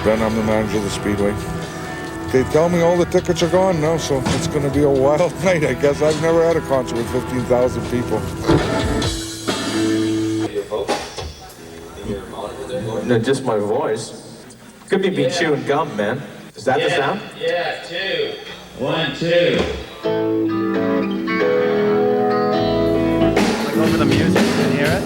Ben. I'm the manager of the Speedway. They tell me all the tickets are gone now, so it's going to be a wild night, I guess. I've never had a concert with 15,000 people. No, just my voice. Could be me chewing gum, man. Is that the sound? Yeah, 2. 1, 2. Look over the music, can you hear it?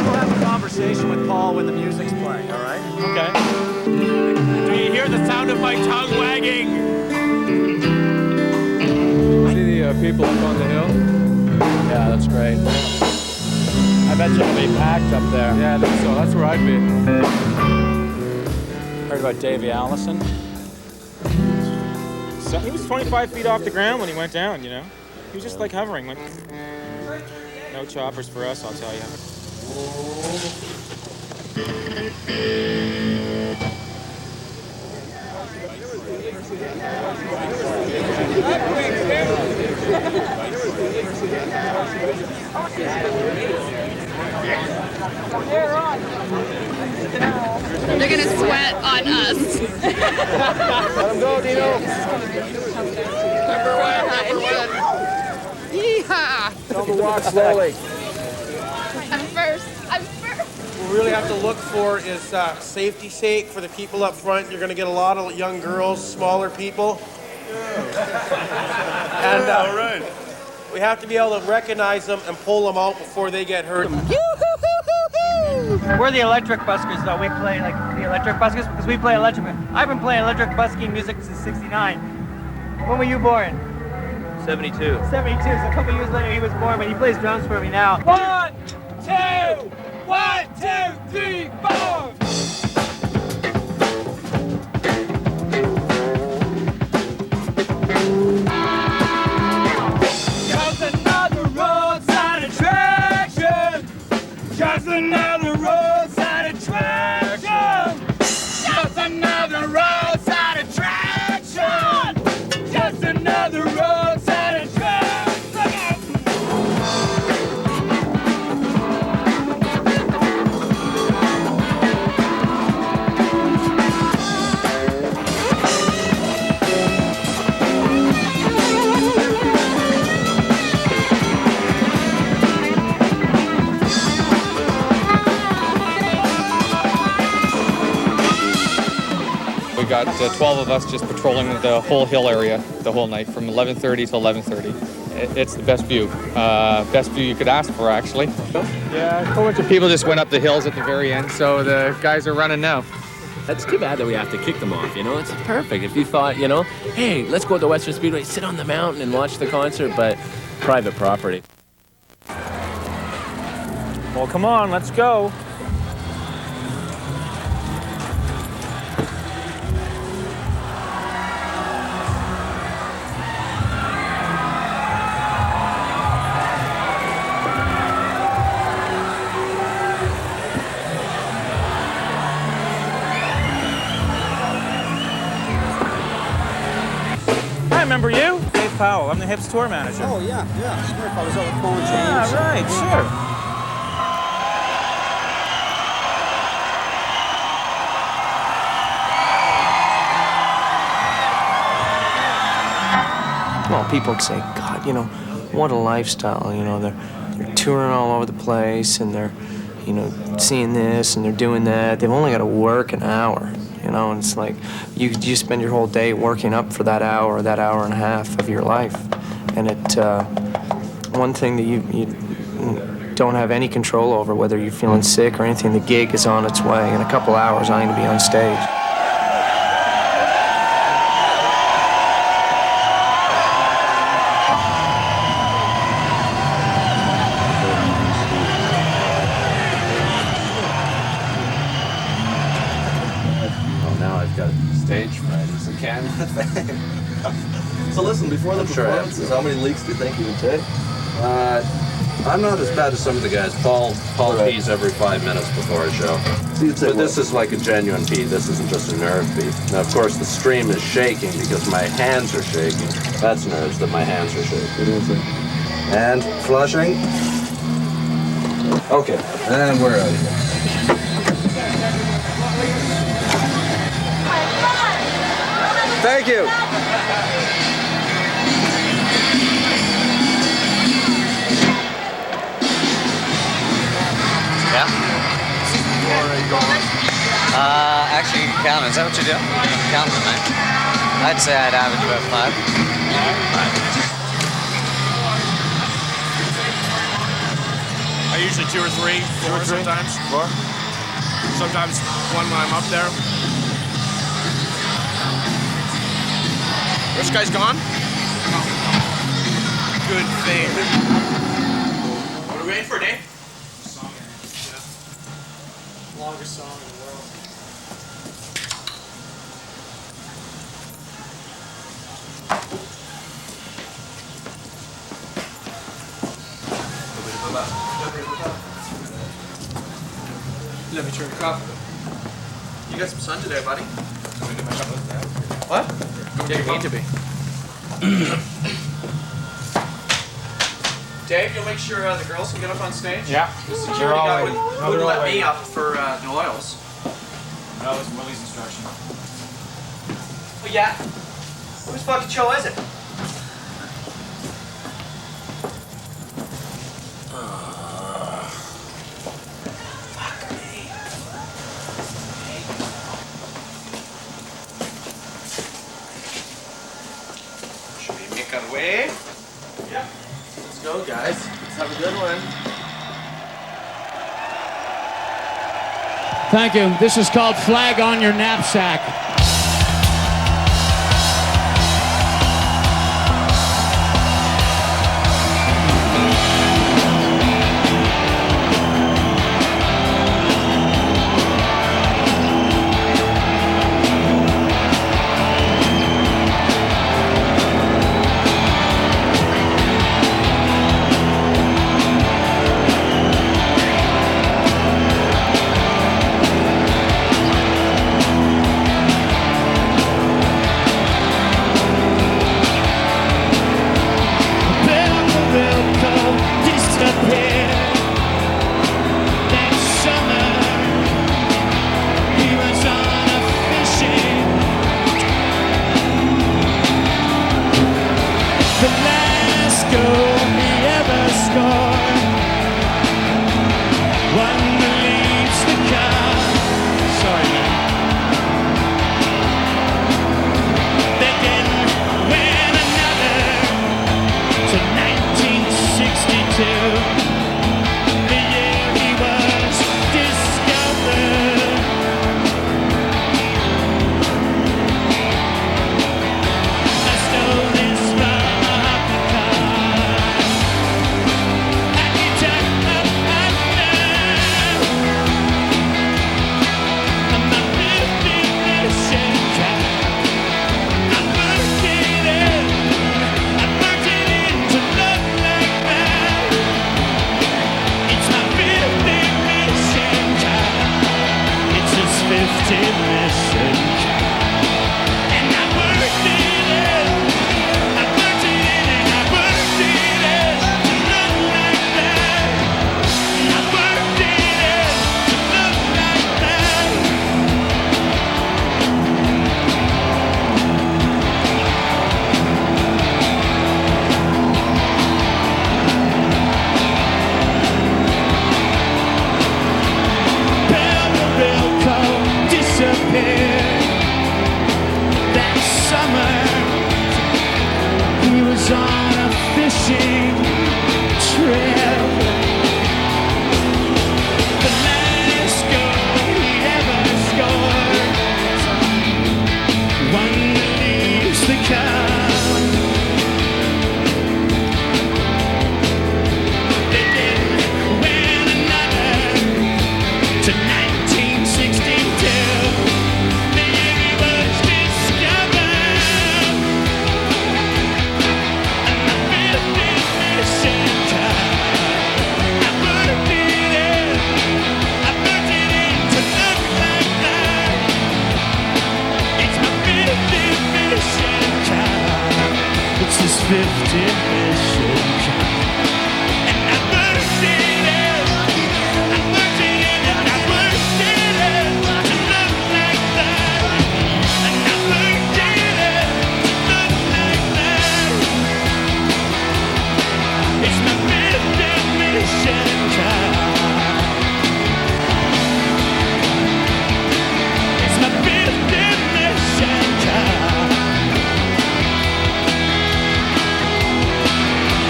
We'll have a conversation with Paul when the music's playing, all right? Okay. Do you hear the sound of my tongue wagging? See the people up on the hill? Yeah, that's great. I bet you'll be packed up there. Yeah, I think so. That's where I'd be. Heard about Davey Allison? So he was 25 feet off the ground when he went down, you know? He was just like hovering. No choppers for us, I'll tell you. They're gonna sweat on us. Let him go, Dino. Number one. Yeehaw! Tell him to walk slowly. I'm first. What we really have to look for is safety sake for the people up front. You're going to get a lot of young girls, smaller people. And all right. We have to be able to recognize them and pull them out before they get hurt. We're the electric buskers, though. We play like the electric buskers because we play electric. I've been playing electric busking music since '69. When were you born? 72. 72. So a couple years later, he was born, but he plays drums for me now. 1, 2, 1, 2, 3, 4. Just another roadside attraction. Just another roadside attraction. Just another roadside attraction. Just another roadside attraction. We got 12 of us just patrolling the whole hill area the whole night from 11:30 to 11:30. It's the best view. Best view you could ask for, actually. Yeah, a whole bunch of people just went up the hills at the very end, so the guys are running now. That's too bad that we have to kick them off, you know? It's perfect. If you thought, you know, hey, let's go to the Western Speedway, sit on the mountain and watch the concert, but private property. Well, come on, let's go. I remember you, Dave Powell. I'm the Hips tour manager. Oh, yeah. Sure, I was out with Paul and James. Yeah, right, sure. Well, people say, God, you know, what a lifestyle. You know, they're touring all over the place and they're, you know, seeing this and they're doing that. They've only got to work an hour. You know, and it's like you spend your whole day working up for that hour or that hour and a half of your life. And one thing that you don't have any control over, whether you're feeling sick or anything, the gig is on its way. In a couple hours, I'm going to be on stage. Stage fright as a can. So listen, before the performances, how many leaks do you think you would take? I'm not as bad as some of the guys. Paul pees every 5 minutes before a show. But this is like a genuine pee. This isn't just a nerve pee. Now, of course, the stream is shaking because my hands are shaking. That's nerves that my hands are shaking. And flushing. Okay, and we're out of here. Thank you. Yeah? Actually, you can count. Is that what you do? Count them, man. I'd say I'd average about 5. I usually 2 or 3, 4 sometimes. 4? Sometimes 1 when I'm up there. This guy's gone? Good thing. What are we waiting for, Dave? Longest song in the world. Let me turn your cup. You got some sun today, buddy. What? Dave, need to be. Dave, you'll make sure the girls can get up on stage? Yeah. The They're security all guy waiting. No, wouldn't they're all let me waiting. up for Doyle's. No, it's Willie's instruction. Oh yeah? Whose fucking show is it? Should we make our way? Yeah. Let's go, guys. Let's have a good one. Thank you. This is called Flag on Your Knapsack.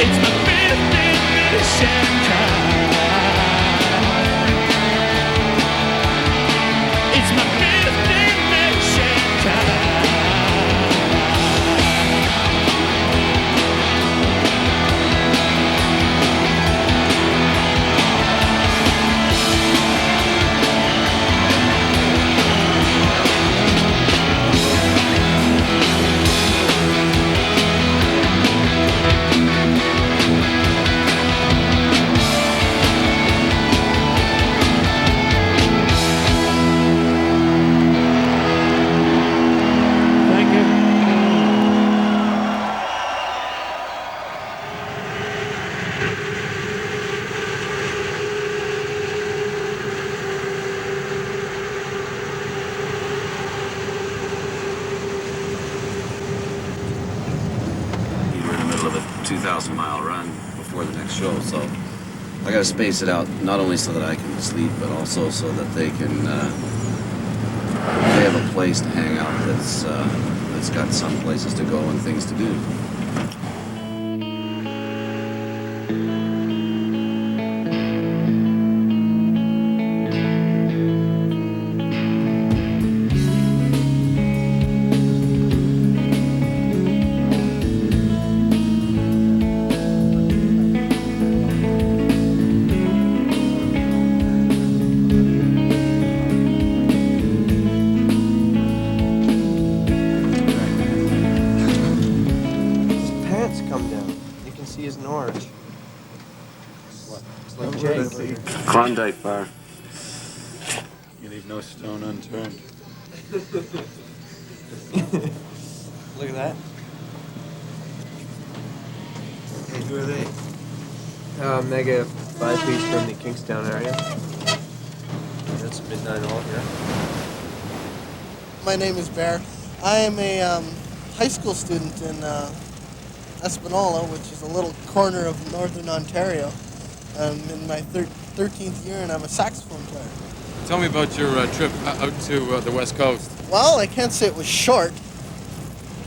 It's my fifth mission time. It's my fifth mission time. We're in the middle of a 2,000-mile run before the next show, so I gotta space it out, not only so that I can sleep, but also so that they can, they have a place to hang out that's got some places to go and things to do. Klondike bar. You leave no stone unturned. Look at that. Hey, who are they? Mega 5-piece from the Kingstown area. That's midnight all here. My name is Bear. I am a high school student in Espanola, which is a little corner of northern Ontario. I'm in my 13th year, and I'm a saxophone player. Tell me about your trip out to the West Coast. Well, I can't say it was short.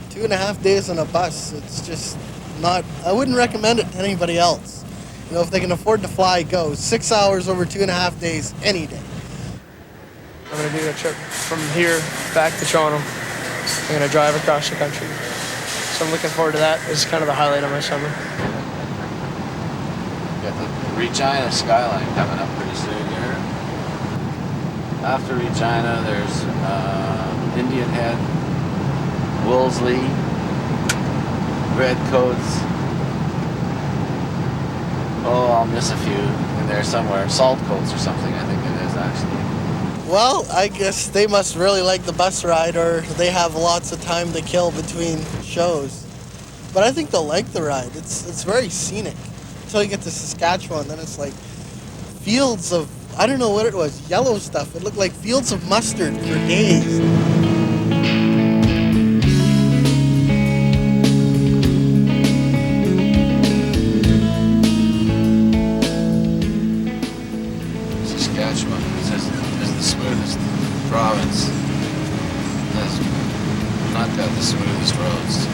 2.5 days on a bus. It's just not. I wouldn't recommend it to anybody else. You know, if they can afford to fly, go. 6 hours over 2.5 days, any day. I'm gonna do a trip from here back to Toronto. I'm gonna drive across the country. So I'm looking forward to that. It's kind of the highlight of my summer. Got the Regina skyline coming up pretty soon here. After Regina, there's Indian Head, Wolseley, Redcoats. Oh, I'll miss a few in there somewhere. Saltcoats or something, I think it is actually. Well, I guess they must really like the bus ride, or they have lots of time to kill between shows. But I think they'll like the ride. It's very scenic. Until you get to Saskatchewan, then it's like fields of, I don't know what it was, yellow stuff. It looked like fields of mustard for days. Saskatchewan is the smoothest province. Has not got the smoothest roads.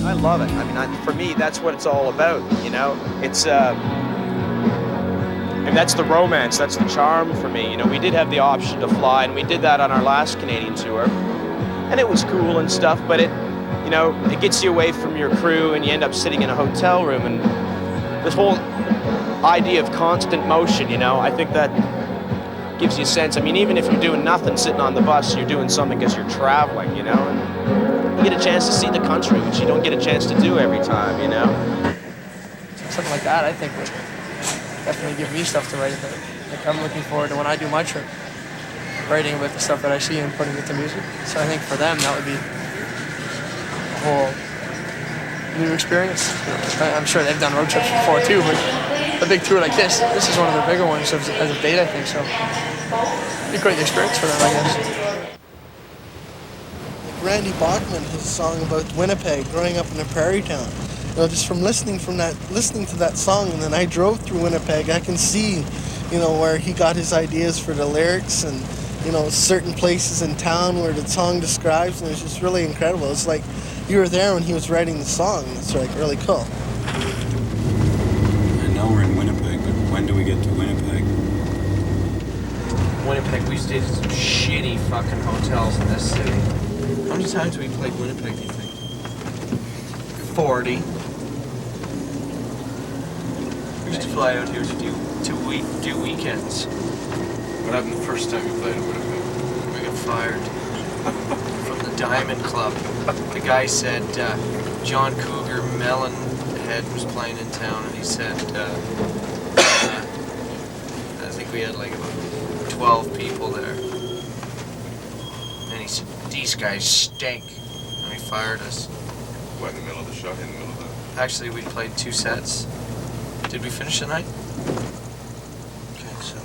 I love it. I mean, for me, that's what it's all about, you know? It's, and that's the romance, that's the charm for me. You know, we did have the option to fly, and we did that on our last Canadian tour. And it was cool and stuff, but it, you know, it gets you away from your crew, and you end up sitting in a hotel room, and this whole idea of constant motion, you know, I think that gives you a sense. I mean, even if you're doing nothing sitting on the bus, you're doing something because you're traveling, you know? And you get a chance to see the country, which you don't get a chance to do every time, you know? Something like that, I think, would definitely give me stuff to write about. Like, I'm looking forward to when I do my trip, writing about the stuff that I see and putting it to music. So I think for them, that would be a whole new experience. I'm sure they've done road trips before too, but a big tour like this is one of their bigger ones as of date, I think. So it'd be a great experience for them, I guess. Randy Bachman, his song about Winnipeg, growing up in a prairie town. You know, just from listening to that song, and then I drove through Winnipeg, I can see, you know, where he got his ideas for the lyrics and, you know, certain places in town where the song describes, and it was just really incredible. It's like you were there when he was writing the song. It's like really cool. I know we're in Winnipeg, but when do we get to Winnipeg? Winnipeg, we stayed in some shitty fucking hotels in this city. How many times have we played Winnipeg, do you think? 40. We used to fly out here to do weekends. What happened the first time you played in Winnipeg? We got fired from the Diamond Club. The guy said John Cougar Melonhead was playing in town, and he said, I think we had like about 12 people there. And he said, these guys stink. And he fired us. What, in the middle of the show? In the middle of the... Actually, we played 2 sets. Did we finish the night? Okay, so...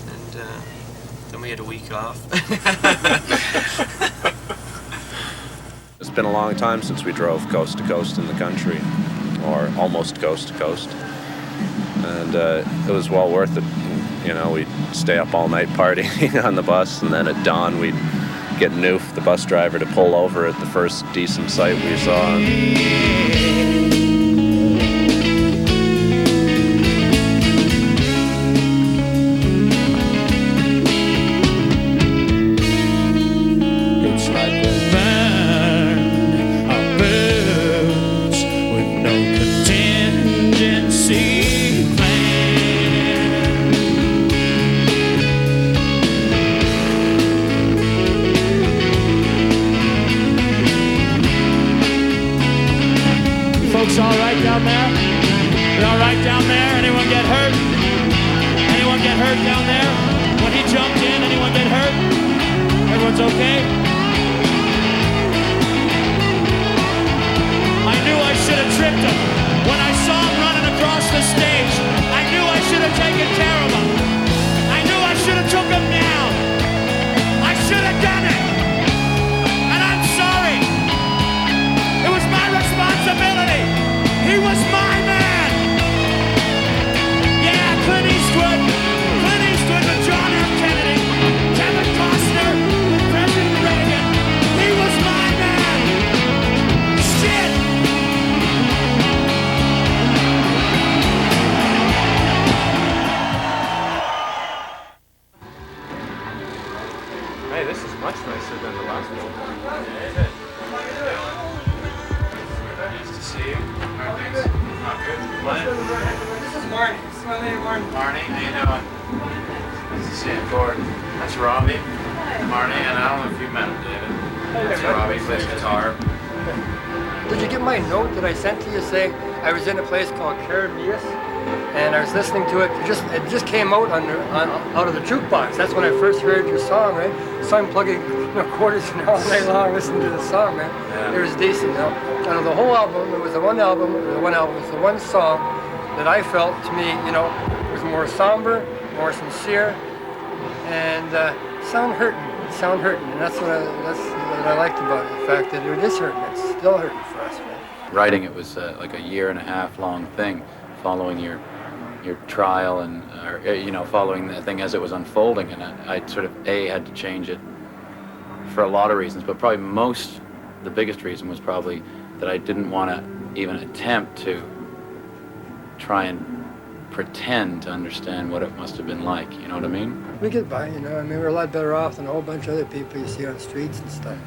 And then we had a week off. It's been a long time since we drove coast to coast in the country, or almost coast to coast. And it was well worth it. You know, we'd stay up all night partying on the bus, and then at dawn we'd get Noof, the bus driver, to pull over at the first decent sight we saw. It's like a band of birds with no contingency. Folks all right down there? You all right down there? Anyone get hurt? Anyone get hurt down there? When he jumped in, anyone get hurt? Everyone's okay? I knew I should have tripped him. When I saw him running across the stage, I knew I should have taken care of him. I knew I should have took him down. I should have done it. And I'm sorry. It was my responsibility. He was my man. Yeah, Clint Eastwood with John F. Kennedy, Kevin Costner with President Reagan. He was my man. Shit. Hey, this is much nicer than the last one. Nice to see you. How are things? Not good. This is Marty. This is my lady Marty. Marty, how you doing? Nice to see you. Gordon. That's Robbie. Marty, and I don't know if you met him, David. That's Robbie, plays guitar. Did you get my note that I sent to you saying I was in a place called Caribbean and I was listening to it? It just came out out of the jukebox. That's when I first heard your song, right? So I'm plugging quarters in all night long listening to the song, man. Yeah. It was decent. You know? Out of the whole album, it was the one song that I felt, to me, was more somber, more sincere, and sound hurting, and that's what I liked about it. The fact that it is hurting, it's still hurting for us, man. Writing it was like a 1.5 year long thing, following your trial and following the thing as it was unfolding, and I sort of had to change it for a lot of reasons, but probably the biggest reason was probably that I didn't want to even attempt to try and pretend to understand what it must have been like, you know what I mean? We get by, we're a lot better off than a whole bunch of other people you see on the streets and stuff,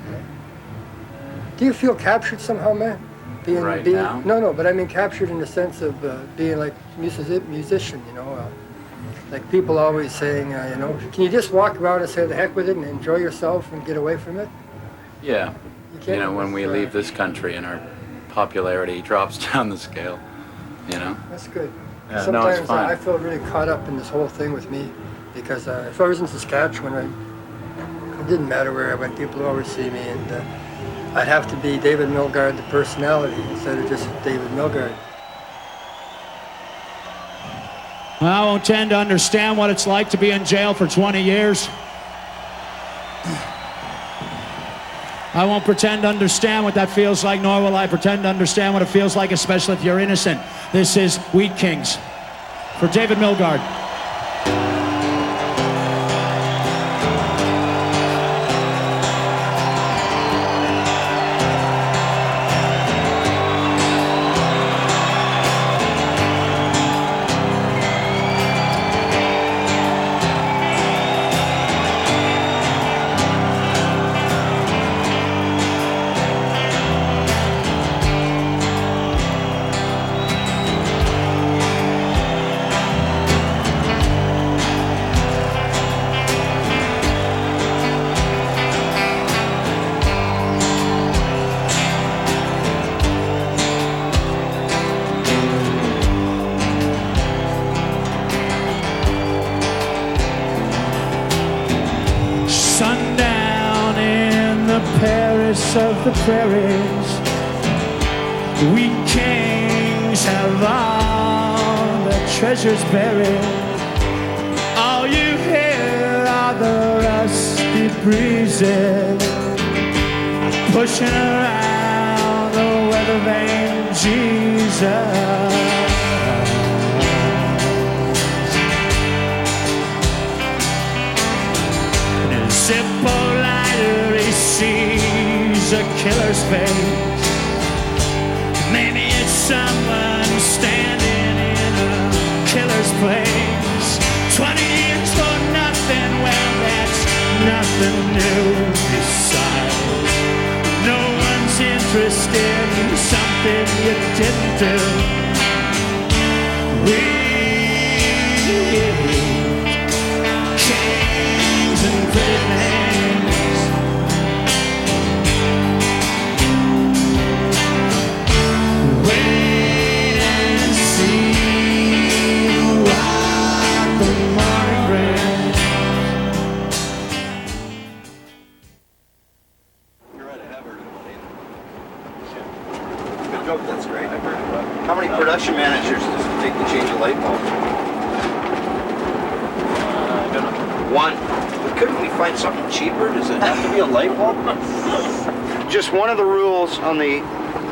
Do you feel captured somehow, man? Now? No, but I mean captured in the sense of being like musician, like people always saying, can you just walk around and say the heck with it and enjoy yourself and get away from it? Yeah. When we leave this country and our popularity drops down the scale, That's good. Yeah, Sometimes it's fine. I feel really caught up in this whole thing with me because if I was in Saskatchewan, it didn't matter where I went, people would always see me, and I'd have to be David Milgaard, the personality, instead of just David Milgaard. I won't tend to understand what it's like to be in jail for 20 years. I won't pretend to understand what that feels like, nor will I pretend to understand what it feels like, especially if you're innocent. This is Wheat Kings. for David Milgaard. Sundown in the Paris of the prairies, we kings have all the treasures buried. All you hear are the rusty breezes pushing around the weather vane Jesus. Zippo lighter, he sees a killer's face. Maybe it's someone standing in a killer's place. 20 years for nothing, well, that's nothing new. Besides, no one's interested in something you didn't do. We and pretty names. Wait and see what the morning brings. You're right, I have heard of it. Good joke, that's great. I've heard of it. How many production managers does it take to change a light bulb? I don't know. One. Couldn't we find something cheaper? Does it have to be a light bulb? Just one of the rules on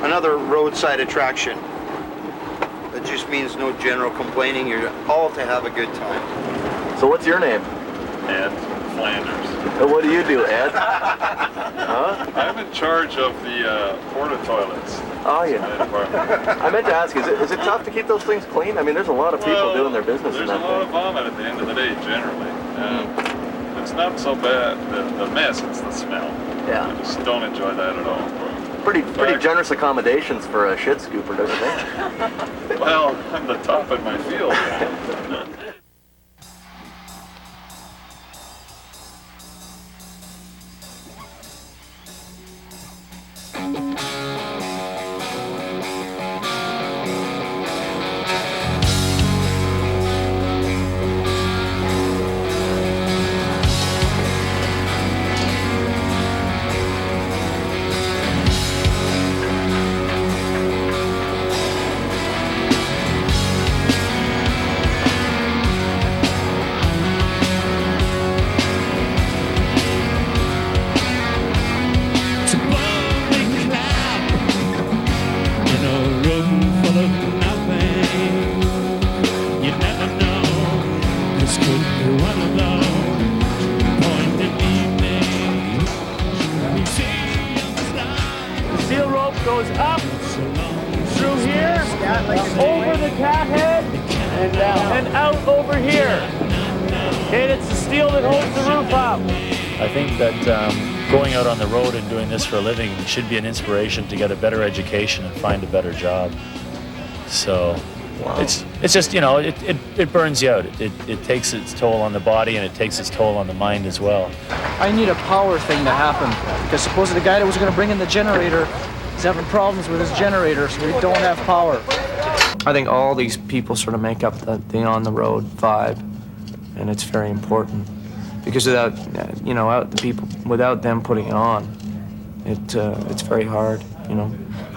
another roadside attraction. That just means no general complaining. You're all to have a good time. So what's your name? Ed Flanders. And what do you do, Ed? Huh? I'm in charge of the porta toilets. Oh, yeah. I meant to ask, is it tough to keep those things clean? I mean, there's a lot of people doing their business in that thing. There's a lot of vomit at the end of the day, generally. It's not so bad, the mess, it's the smell. Yeah. I just don't enjoy that at all. Pretty generous accommodations for a shit scooper, don't you think? Well, I'm the top in my field. Goes up through here, over the cat head, and out over here. And it's the steel that holds the roof up. I think that going out on the road and doing this for a living should be an inspiration to get a better education and find a better job. So it's just, you know, it burns you out. It takes its toll on the body and it takes its toll on the mind as well. I need a power thing to happen because supposedly the guy that was going to bring in the generator is having problems with his generator, so we don't have power. I think all these people sort of make up the on-the-road vibe, and it's very important because without, you know, without them putting it on, it's very hard. You know,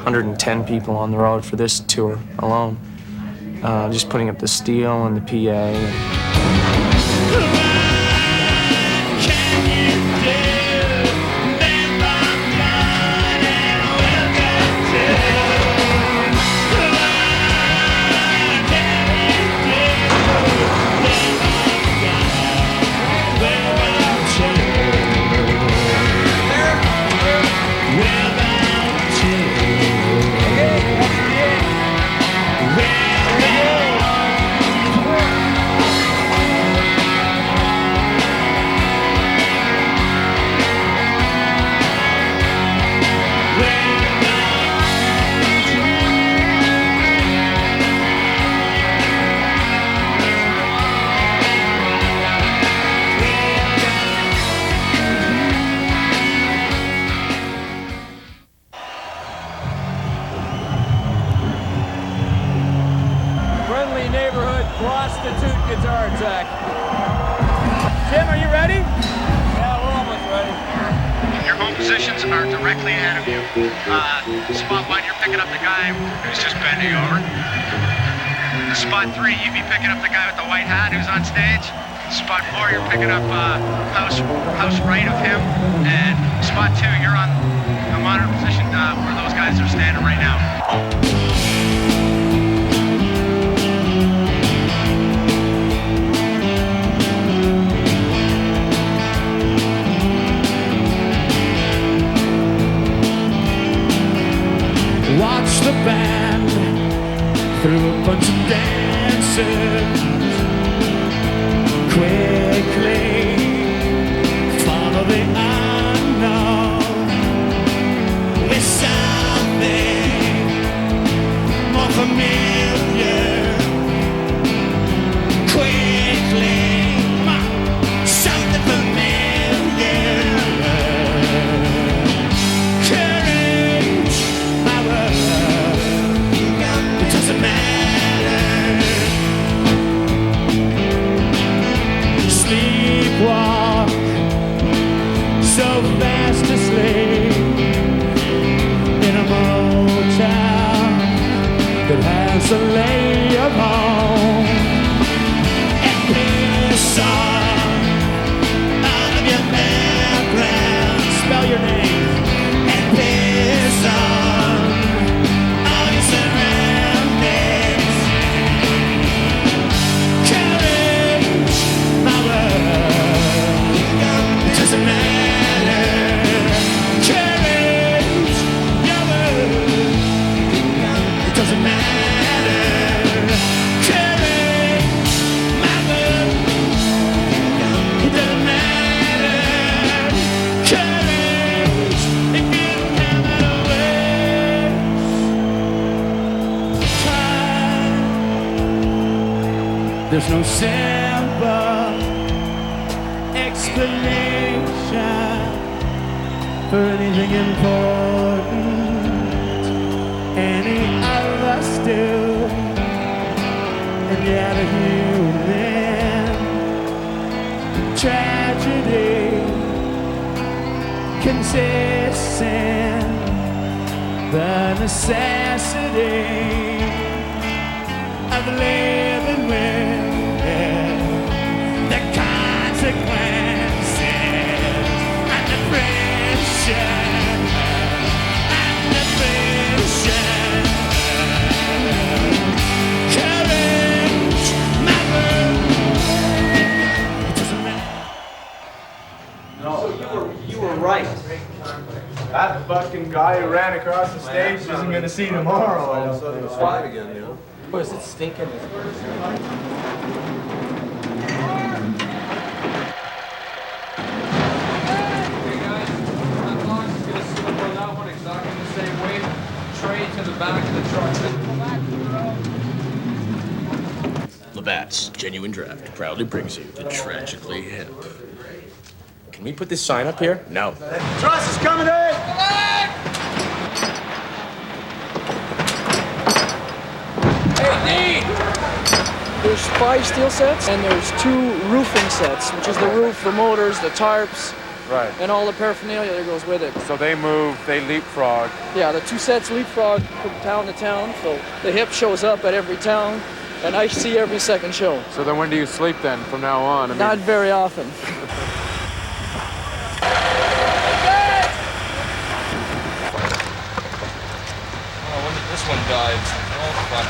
110 people on the road for this tour alone, just putting up the steel and the PA. Jim, are you ready? Yeah, we're almost ready. Your home positions are directly ahead of you. Spot 1, you're picking up the guy who's just bending over. Spot 3, you'd be picking up the guy with the white hat who's on stage. Spot 4, you're picking up house right of him. And spot 2, you're on a monitor position where those guys are standing right now. Watch the band through a bunch of dances. Quickly follow the unknown with something more familiar. Quickly, something familiar. Courage, my word, it doesn't matter. Sleepwalk so fast asleep in a motel that has a lay of home. And piss on all of your background. Spell your name. And piss on all your surroundings. Courage, my word, it doesn't matter. Courage, your word, it doesn't matter. Courage, my word, it doesn't matter. Courage, if you don't have it always. Time, there's no simple explanation for anything important. Any of us do, and yet a human tragedy consists in the necessity of living with the consequences and the pressure and the pressure. Courage, my word, it doesn't matter. No, you were right. That fucking guy who ran across the stage isn't gonna see tomorrow. All of a sudden it's 5 again, you know? Boy, is it stinking? Labatt's Genuine Draft proudly brings you the Tragically Hip. Can we put this sign up here? No. Truss is coming in! There's 5 steel sets and there's 2 roofing sets, which is the roof, the motors, the tarps, right, and all the paraphernalia that goes with it. So they move, they leapfrog. Yeah, the 2 sets leapfrog from town to town, so the hip shows up at every town, and I see every second show. So then when do you sleep then, from now on? I mean, Not very often. Oh, when did this one dive? Oh, fuck.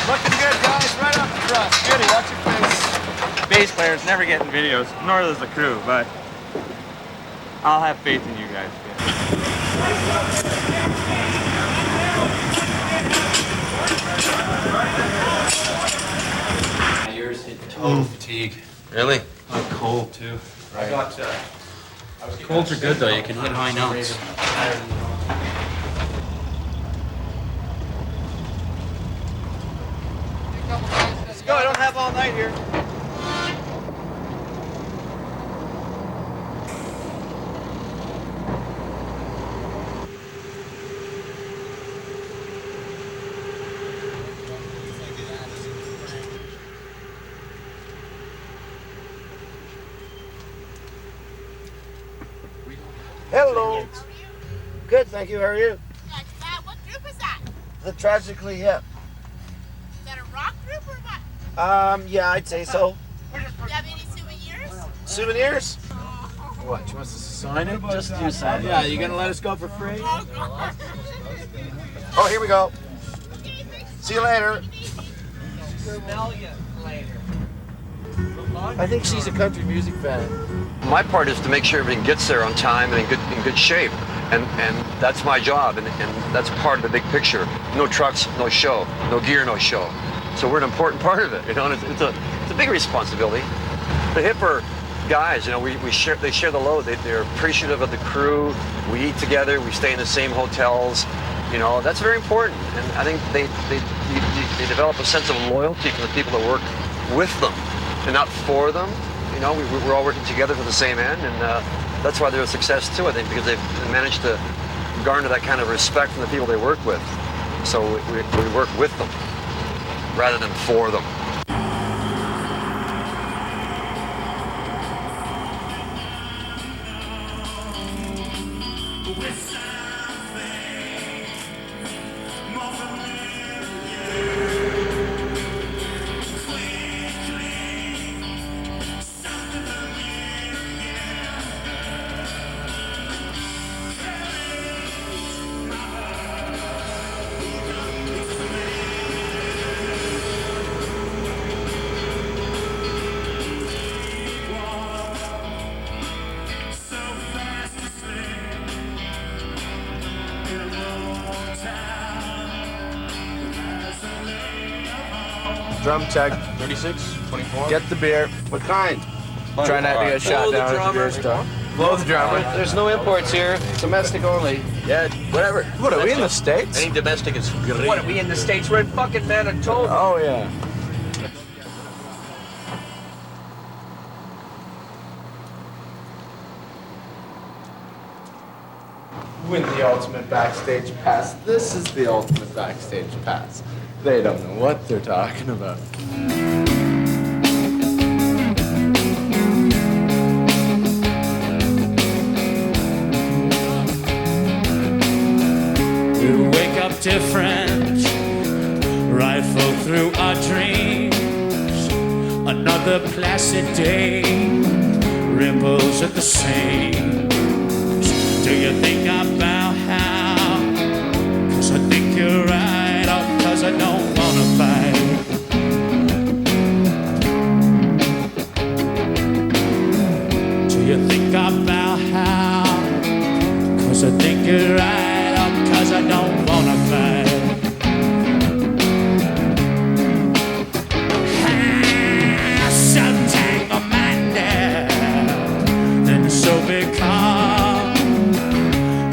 Looking good, guys. Right off the truss. Goody, watch your face. Bass players never get in videos, nor does the crew, but I'll have faith in you guys. My ears hit total fatigue. Really? I'm cold too. Right. I got. Colds are good though, you can hit high notes. Let's go. I don't have all night here. good, thank you. How are you? Not bad. What group is that? The Tragically Hip. Is that a rock group or what? Yeah, I'd say so. Do you have any souvenirs? Souvenirs? What? You want us to sign it? Just you sign it. Yeah, you gonna let us go for free? Oh, Oh, here we go. See you later. Smell you later. I think she's a country music fan. My part is to make sure everything gets there on time and in good shape, and that's my job, and that's part of the big picture. No trucks, no show. No gear, no show. So we're an important part of it, you know. And it's a big responsibility. The hipper guys, you know, they share the load. They're appreciative of the crew. We eat together. We stay in the same hotels. You know, that's very important. And I think they develop a sense of loyalty from the people that work with them and not for them. You know, we're all working together for the same end, and that's why they're a success too, I think, because they've managed to garner that kind of respect from the people they work with. So we work with them rather than for them. Drum check. 36, 24. Get the beer. What kind? Try not to get shot down at the beer store. Blow the drummer. There's no imports here. Domestic only. Yeah, whatever. What, are we in the States? Any domestic is great. What, are we in the States? We're in fucking Manitoba. Oh, yeah. Win the ultimate backstage pass. This is the ultimate backstage pass. They don't know what they're talking about. We wake up different, rifle through our dreams. Another placid day, ripples at the seams. Do you think about how? 'Cause I think you're right, or 'cause I don't wanna fight. Do you think about how? 'Cause I think you're right, or 'cause I don't wanna fight. So tangle-minded and so become.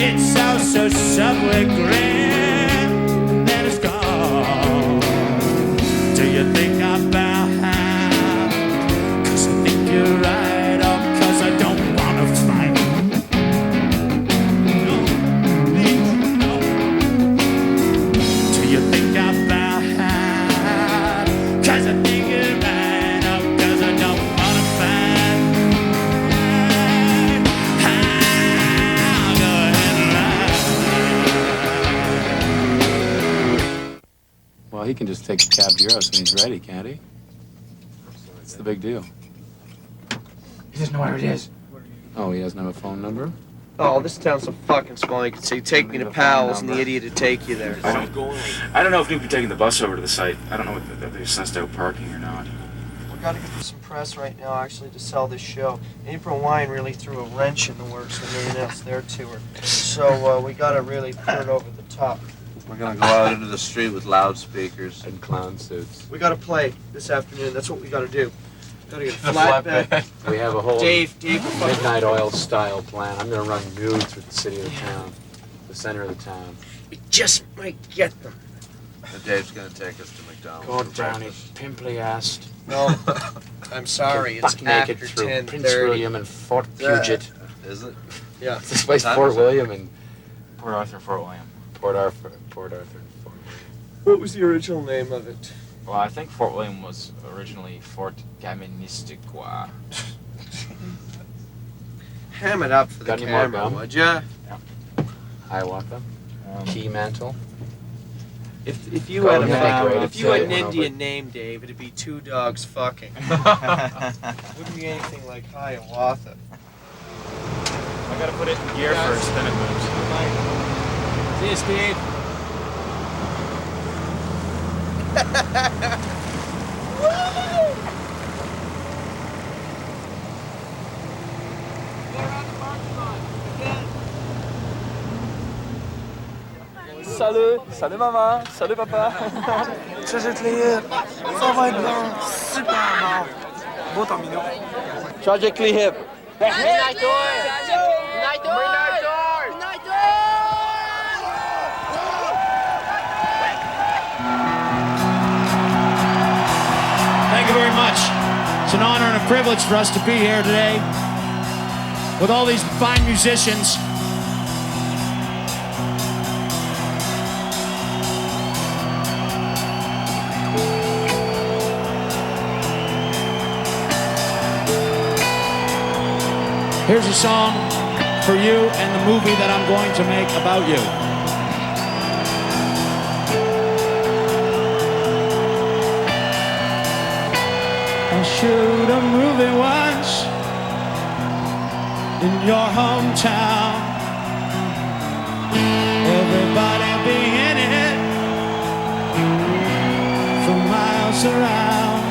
It's all so subway grand, then it's gone. Do you think about how? 'Cause I think you're right, or 'cause I don't wanna fight. No, no. Do you think about how? 'Cause I think you're right, or 'cause I don't wanna fight. Go ahead and ride. Well, he can just take a cab to your house when he's ready, can't he? What's the big deal? He doesn't know where it is. Oh, he doesn't have a phone number? Oh, this town's so fucking small. You could say, take me to Powell's, and the idiot would take you there. I don't know if we'd be taking the bus over to the site. I don't know if they've sussed out parking or not. We gotta get some press right now, actually, to sell this show. April Wine really threw a wrench in the works with everything else there to her. So we gotta really put it over the top. We're gonna go out into the street with loudspeakers and clown suits. We gotta play this afternoon. That's what we gotta do. Gotta get a flatbed. We have a whole Dave, midnight oil style plan. I'm gonna run nude through the city of the town, the center of the town. We just might get them. And Dave's gonna take us to McDonald's. God, Downey, pimply assed. No, I'm sorry. It's Buck naked after through 10:30. Prince William and Fort Puget. Is it? Yeah. This place Fort William and Port Arthur, Fort William. Port Arthur. What was the original name of it? Well, I think Fort William was originally Fort Kaministiquia. Ham it up for the Got any more camera, gum? would ya? I Hiawatha. Key mantle. If you had an Indian name, Dave, it'd be Two Dogs Fucking. Wouldn't be anything like Hiawatha. I gotta put it in gear first, then it moves. See you, Steve. Salut, salut maman, salut papa. Tragically, ça va être bon, super bon. Beau terminal. Tragically hip. Midnight door! Midnight door! Midnight Thank you very much. It's an honor and a privilege for us to be here today with all these fine musicians. Here's a song for you and the movie that I'm going to make about you. I shoot a movie once in your hometown. Everybody be in it for miles around.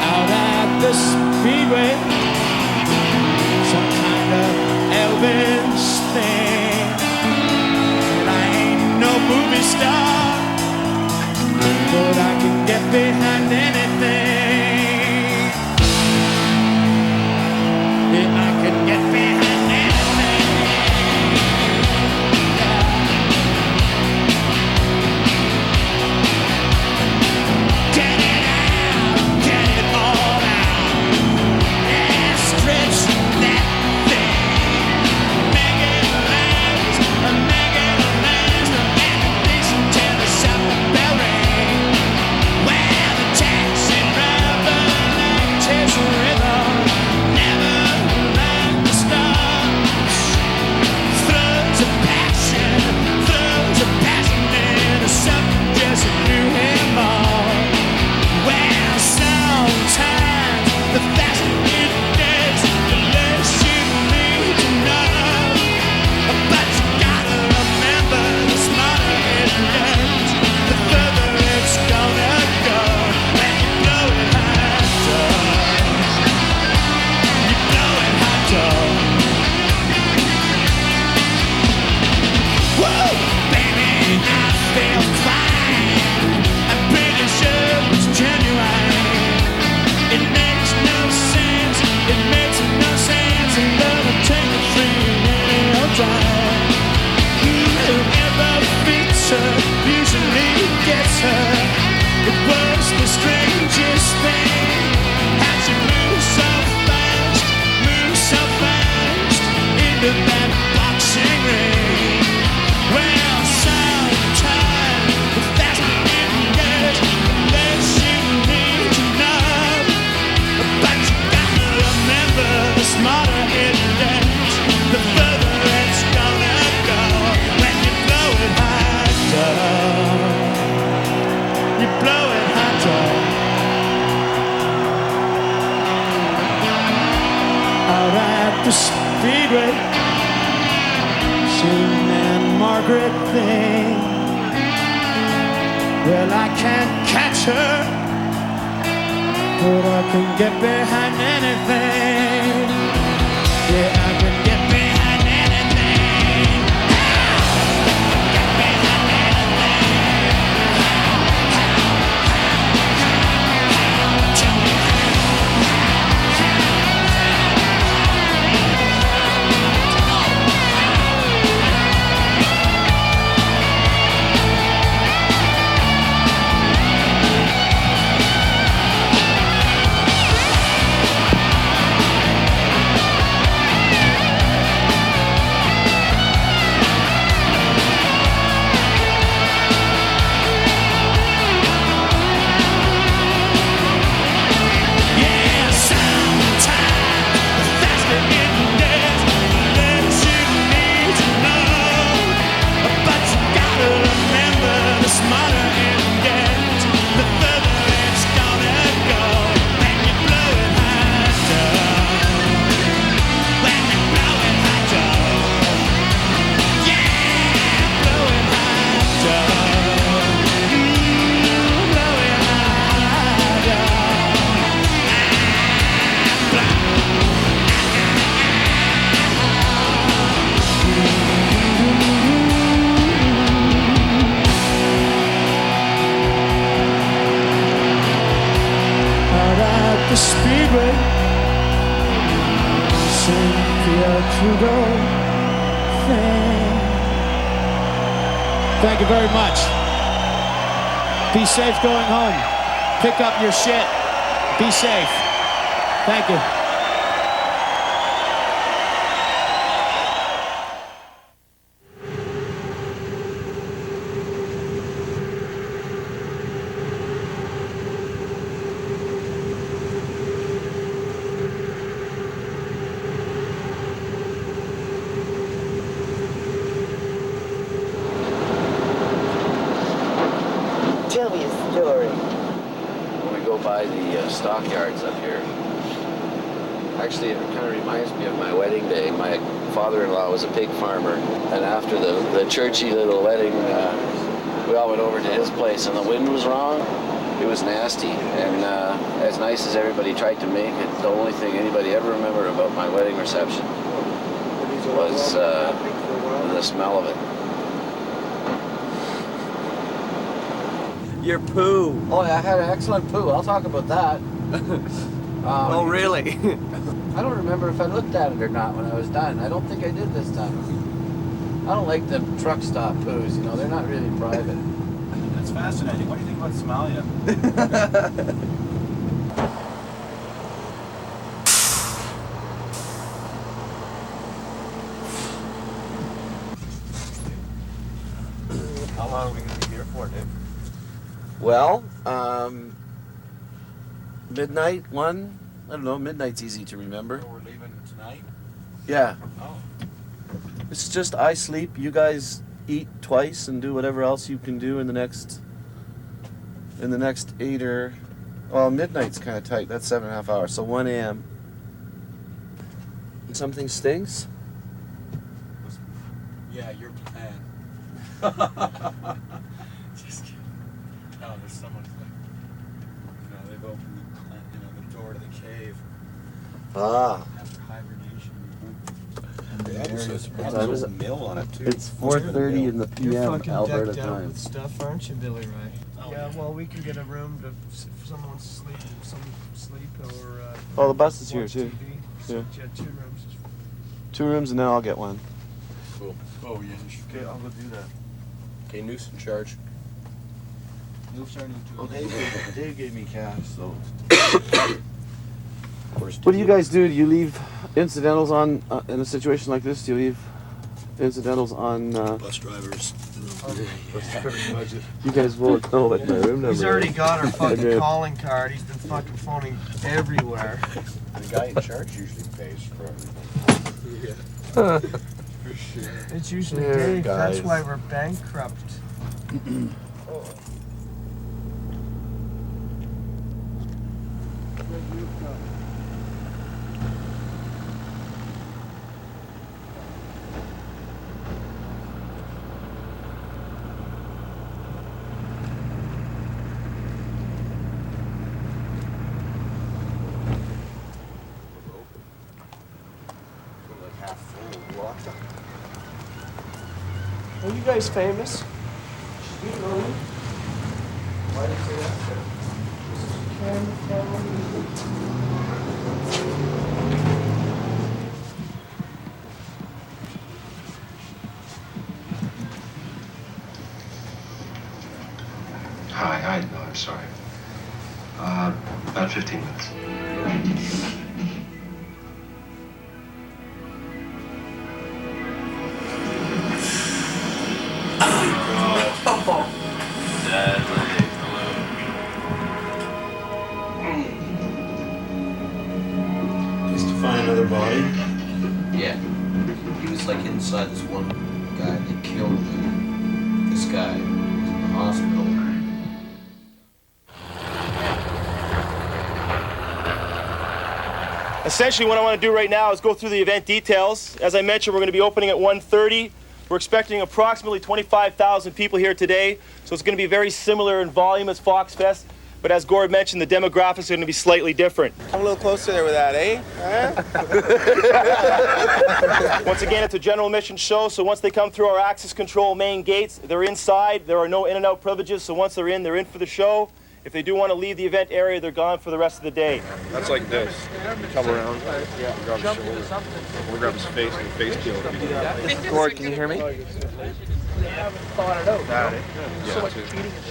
Out at the speedway, some kind of Elvis thing. And I ain't no movie star, but I can get behind anything. Yeah, I can get behind anything. Get it out, get it all out. Yeah, stretch that thing. Make it last, make it last. And listen to the sound bell ring. Where the taxi driver takes a rhythm. Never like the stars. Throws a passion in a something just knew him all. Well, sometimes the faster it gets, the less you need to know. But you gotta remember, the smarter it gets, the further it's gonna go. When you blow it hot dog, you blow it hot dog. Whoa, baby, I feel fine. I'm pretty sure it's genuine. It makes no sense, it makes no sense. And love will take it free any old time. Whoever beats her usually gets her. It was the strangest thing. How'd you move so fast into that boxing ring? Well, sometimes the faster it gets, the less you need to know. But you gotta remember, the smarter it gets, the further it's gonna go. When you blow it hot dog, you blow it hot dog. Out at the speedway, Jim and Margaret thing. Well, I can't catch her, but I can get behind anything. Yeah, I can get behind anything. Get behind anything. Tell me Thank you very much. Be safe going home. Pick up your shit. Be safe. Thank you. Tell me a story. When we go by the stockyards up here, actually it kind of reminds me of my wedding day. My father-in-law was a pig farmer, and after the churchy little wedding, we all went over to his place, and the wind was wrong. It was nasty, and as nice as everybody tried to make it, the only thing anybody ever remembered about my wedding reception was the smell of it. Your poo. Oh, I had an excellent poo. I'll talk about that. Oh, really? I don't remember if I looked at it or not when I was done. I don't think I did this time. I don't like the truck stop poos, you know, they're not really private. That's fascinating. What do you think about Somalia? How long are we going to be here for, Dave? Well, midnight, 1? I don't know, midnight's easy to remember. We're leaving tonight? Yeah. Oh. It's just I sleep, you guys eat twice and do whatever else you can do in the next 8 or, well, midnight's kind of tight. That's 7.5 hours, so 1 a.m. Something stinks? Yeah, your plan. Just kidding. No, there's someone like, they've opened the door to the cave Ah. after hibernation. What time is it? Mill on it too. It's 4:30 in the You're p.m. fucking Alberta decked out time. with stuff, aren't you, Billy Ray? Oh, yeah, well, we can get a room to if someone wants to sleep or. Oh, the bus is here watch too. TV. Yeah. So, 2 rooms. 2 rooms and then I'll get one. Cool. Oh, yeah. Okay, I'll go do that. Okay, Noose in charge. Well, Dave gave me cash, so. What do you guys do? Do you leave incidentals on in a situation like this? Do you leave incidentals on? Bus drivers. You guys won't know what my room number is. He's already got our fucking calling card. He's been fucking phoning everywhere. The guy in charge usually pays for everything. For sure. It's usually Here, Dave. guys. That's why we're bankrupt. Are you guys famous? Why did you say that, sir? Hi, no, I'm sorry. About 15 minutes. Just to find another body. Yeah. He was like inside this one guy. They killed him. This guy was in the hospital. Essentially, what I want to do right now is go through the event details. As I mentioned, we're going to be opening at 1:30. We're expecting approximately 25,000 people here today, so it's going to be very similar in volume as Fox Fest. But as Gord mentioned, the demographics are going to be slightly different. Come a little closer there with that, eh? Once again, it's a general admission show, so once they come through our access control main gates, they're inside. There are no in and out privileges, so once they're in for the show. If they do want to leave the event area, they're gone for the rest of the day. That's like this. Come around, grab his shoulder. We'll grab his face and face peel. Gord, can you hear me? But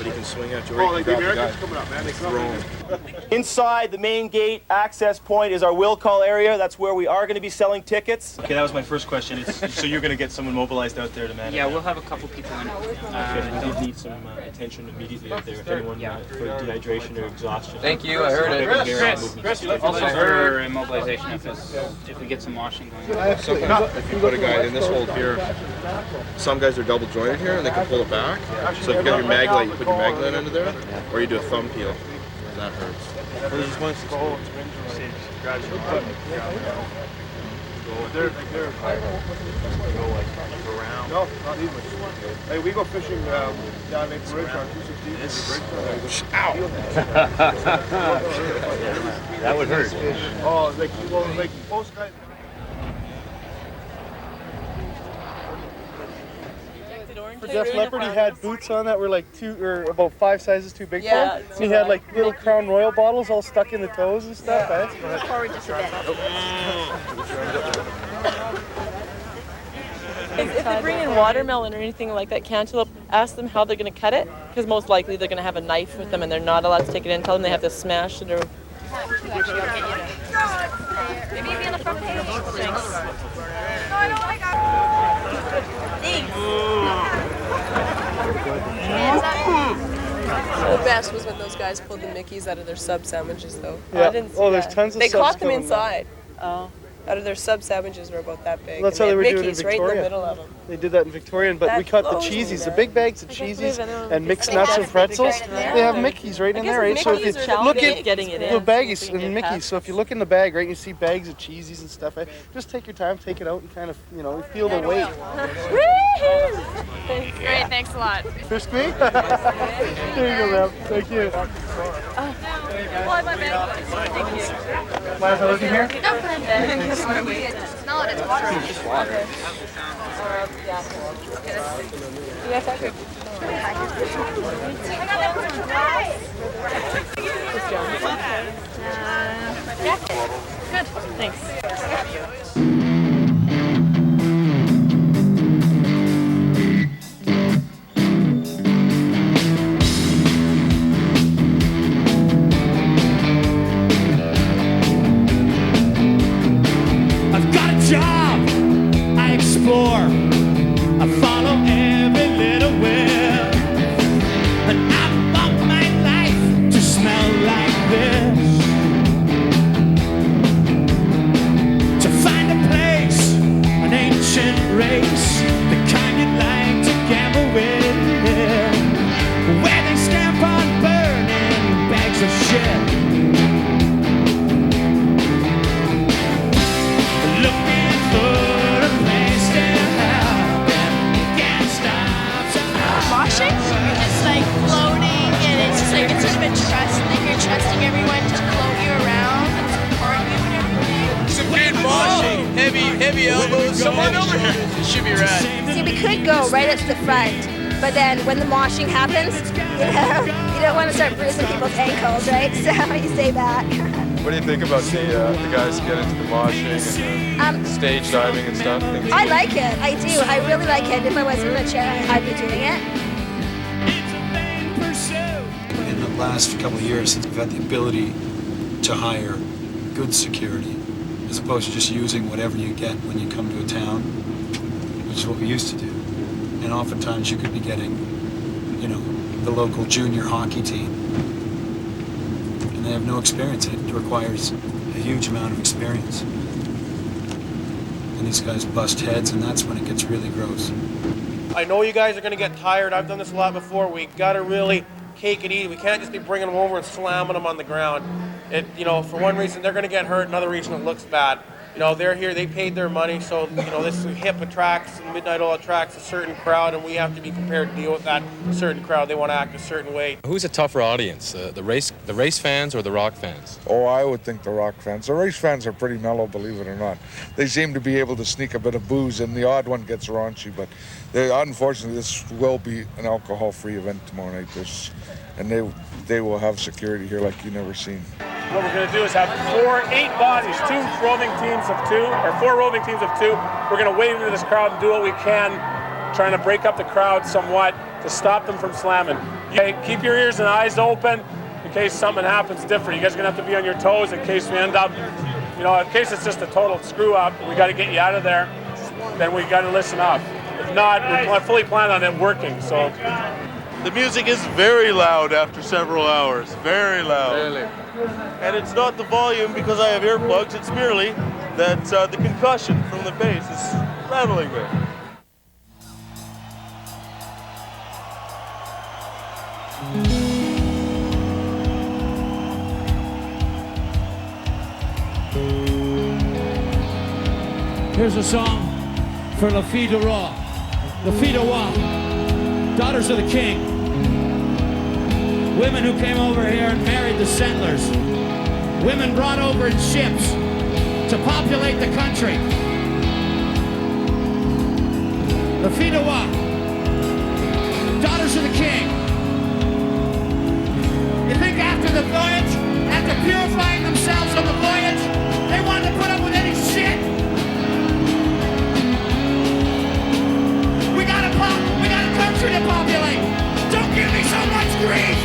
he can swing at you or he can grab the guy. Coming up, man. They throw him. Inside the main gate access point is our will call area. That's where we are going to be selling tickets. Okay, that was my first question. So you're going to get someone mobilized out there to manage? Yeah, we'll have a couple people in. We did need some attention immediately out there if anyone for dehydration or exhaustion. Thank you, I heard it. Chris, also for immobilization if we get some washing going on. Sometimes if you put a guy in this hold here, some guys are double jointed here and they can pull it back. So if you got your mag light, you put your mag light under there, or you do a thumb peel. That hurts. There's just one skull. No, not even. Hey, we go fishing down Lake Bridge on 216. Ow! That would hurt. Oh, like most guys. For Def Leppard, he had boots on that were like about 5 sizes too big for him. And he had like little Crown Royal bottles all stuck in the toes and stuff. Yeah. Forward just a bit. If they bring in watermelon or anything like that, cantaloupe, ask them how they're going to cut it, because most likely they're going to have a knife with them and they're not allowed to take it in. Tell them they have to smash it or... Maybe be on the front page. Thanks. The best was when those guys pulled the Mickeys out of their sub sandwiches, though. Yeah. There's tons of They subs caught them coming inside. Oh. Out of their sub sandwiches were about that big. That's and how they were doing it in Mickeys right in the Victoria. middle of them. They did that in Victoria, but we cut the cheesies, the big bags of cheesies and mixed nuts and pretzels. They have Mickeys right in there, right? So if you look at the baggies and Mickeys, so if you look in the bag, right, you see bags of cheesies and stuff. Right? Just take your time, take it out, and kind of, feel the weight. Great, thanks a lot. Fish me? There you go, ma'am. Thank you. Well, my bag. Thank you. Mind if I look in here? No, it's water. It's just water. Good, thanks. I've got a job, I explore, I follow every little will, and I want my life to smell like this. To find a place, an ancient race, the kind you'd like to gamble with, where they stamp on burning bags of shit. Looking for a place to help and can't stop. Washing? You're just like floating, and it's just like it's sort of a trust thing. You're trusting everyone to float you around and support you and everything. Some good moshing, heavy elbows. Someone over here. It should be rad. See, we could go right at the front, but then when the moshing happens, you don't want to start bruising people's ankles, right? So you stay back. What do you think about the guys get into the moshing and the stage diving and stuff? I like it. I do. I really like it. If I was in a chair, I'd be doing it. In the last couple of years, we've had the ability to hire good security as opposed to just using whatever you get when you come to a town, which is what we used to do. And oftentimes you could be getting, the local junior hockey team. And they have no experience in it. It requires a huge amount of experience. And these guys bust heads, and that's when it gets really gross. I know you guys are going to get tired. I've done this a lot before. We got to really take it easy. We can't just be bringing them over and slamming them on the ground. For one reason, they're going to get hurt. Another reason, it looks bad. You know, they're here, they paid their money, so, you know, this hip attracts, and Midnight Oil attracts a certain crowd, and we have to be prepared to deal with that certain crowd. They want to act a certain way. Who's a tougher audience, the race fans or the rock fans? Oh, I would think the rock fans. The race fans are pretty mellow, believe it or not. They seem to be able to sneak a bit of booze, and the odd one gets raunchy, but unfortunately, this will be an alcohol-free event tomorrow night. And they will have security here like you've never seen. What we're going to do is have 8 bodies, 4 roving teams of 2. We're going to wade into this crowd and do what we can, trying to break up the crowd somewhat to stop them from slamming. Keep your ears and eyes open in case something happens different. You guys are going to have to be on your toes in case we end up, you know, in case it's just a total screw up, we got to get you out of there, then we got to listen up. If not, we fully plan on it working, so. The music is very loud after several hours, very loud. Really? And it's not the volume because I have earplugs, it's merely that the concussion from the bass is rattling me. Here's a song for La Fille de Roi. La Fille de Roi, daughters of the king. Women who came over here and married the settlers. Women brought over in ships to populate the country. La Fille de Roi, daughters of the king. You think after the voyage, after purifying themselves on the voyage, they wanted to put up with any shit? We got a country to populate. Don't give me so much grief.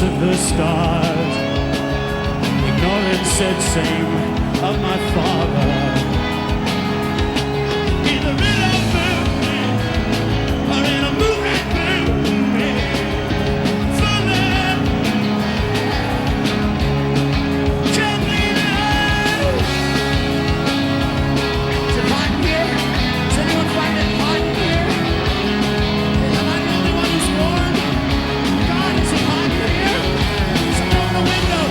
Of the stars, ignorance said same of my father. In the river movement, or in a movement for them, tell me now. Is it hot here? Does anyone find it hot here? Am I the only one who's warm? God, is it hot here? The window.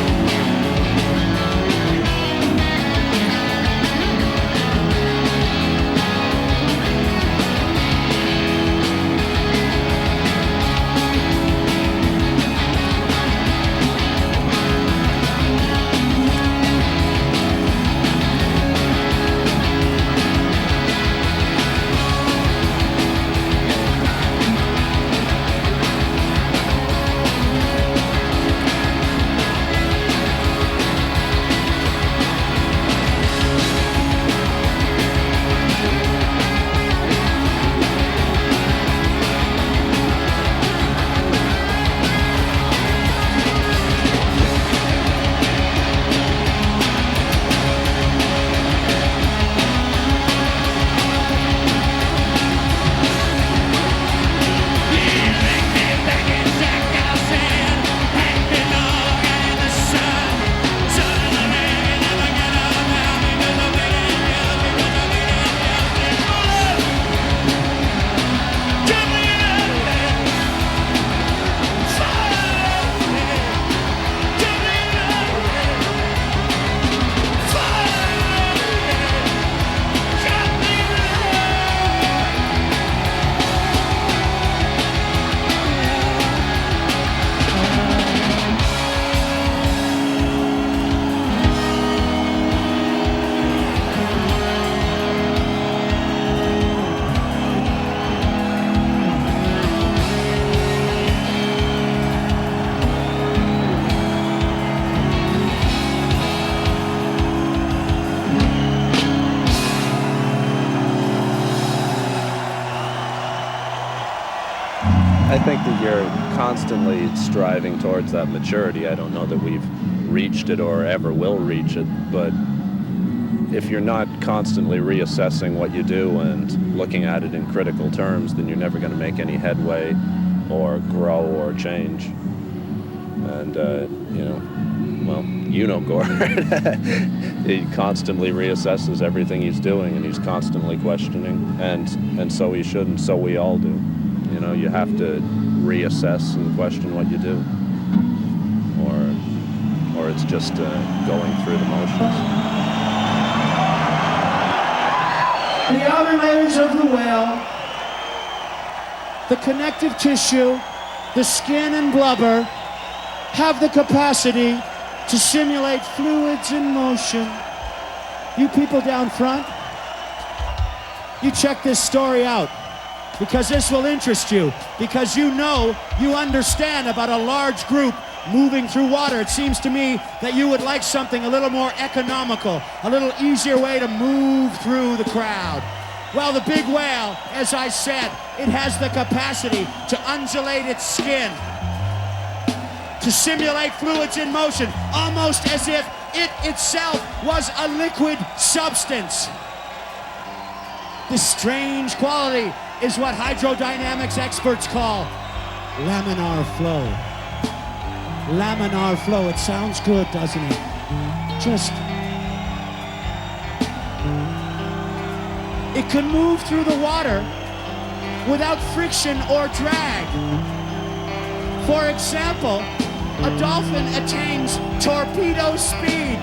I think that you're constantly striving towards that maturity. I don't know that we've reached it or ever will reach it, but if you're not constantly reassessing what you do and looking at it in critical terms, then you're never going to make any headway or grow or change. And, Gord, he constantly reassesses everything he's doing, and he's constantly questioning, and so he should, and so we all do. You know, you have to reassess and question what you do, or it's just going through the motions. The outer layers of the whale, the connective tissue, the skin and blubber, have the capacity to simulate fluids in motion. You people down front, you check this story out, because this will interest you, because you understand about a large group moving through water. It seems to me that you would like something a little more economical, a little easier way to move through the crowd. Well, the big whale, as I said, it has the capacity to undulate its skin, to simulate fluids in motion, almost as if it itself was a liquid substance. This strange quality is what hydrodynamics experts call laminar flow. Laminar flow, it sounds good, doesn't it? It can move through the water without friction or drag. For example, a dolphin attains torpedo speed,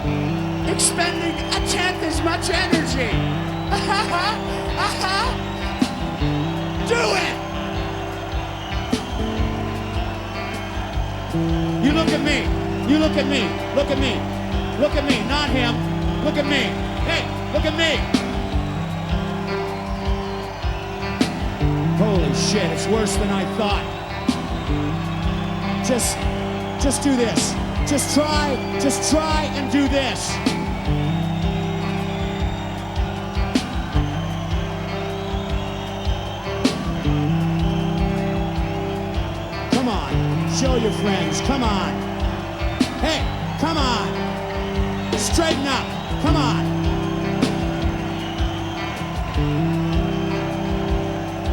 expending 1/10 as much energy. Do it! You look at me, you look at me, look at me, look at me, not him, look at me. Hey, look at me. Holy shit, it's worse than I thought. Just do this. Just try and do this. Come on, show your friends, come on. Hey, come on. Straighten up, come on.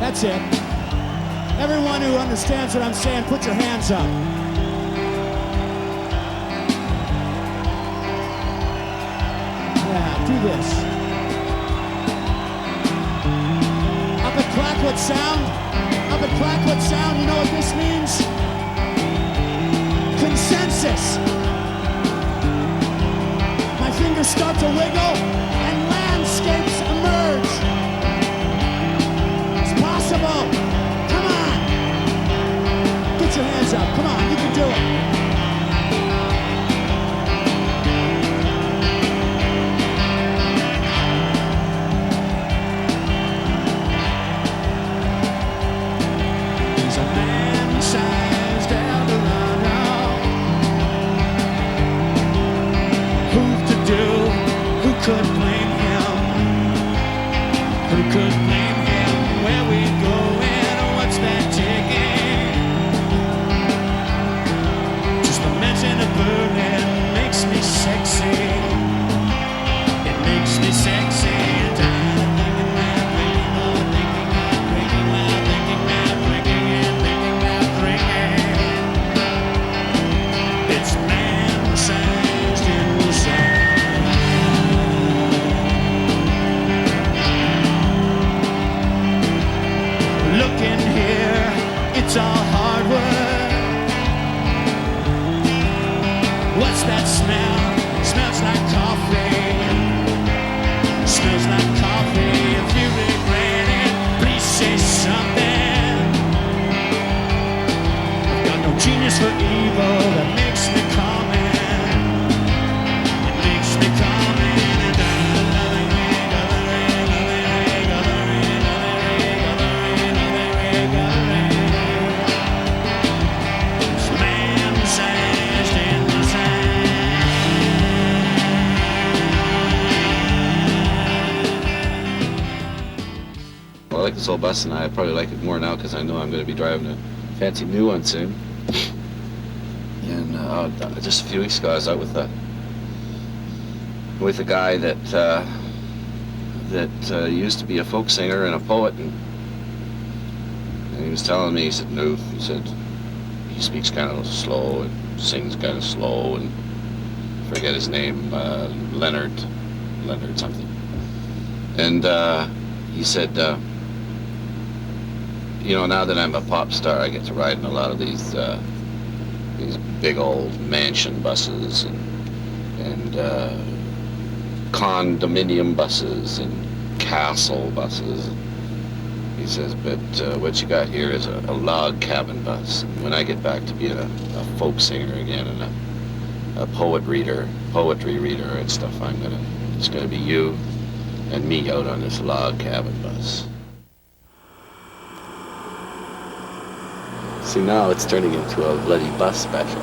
That's it. Everyone who understands what I'm saying, put your hands up. Yeah, do this. Up at Clackwood Sound, you know what this means? Consensus. My fingers start to wiggle and landscapes emerge. It's possible. Come on. Get your hands up. Come on, you can do it. Could blame him? Who could blame him? Where we going? What's that ticket? Just the mention of burning makes me sexy. It makes me sexy. And I'm thinking about breaking, thinking about breaking and thinking about breaking. It's man-sized in the sun. Looking here, it's all hard work. What's that smell? Smells like coffee. Smells like coffee. If you regret it, please say something. I've got no genius for evil that makes me comment. It makes me comment. I like this old bus, and I probably like it more now because I know I'm going to be driving it fancy new one soon. And just a few weeks ago, I was out with a guy that used to be a folk singer and a poet, and he was telling me, he said, no, he said, he speaks kind of slow and sings kind of slow, and I forget his name, Leonard something. And he said, you know, now that I'm a pop star, I get to ride in a lot of these big old mansion buses and condominium buses and castle buses. He says, but what you got here is a log cabin bus. When I get back to being a folk singer again and a poetry reader and stuff, it's gonna be you and me out on this log cabin bus. See, now it's turning into a bloody bus special.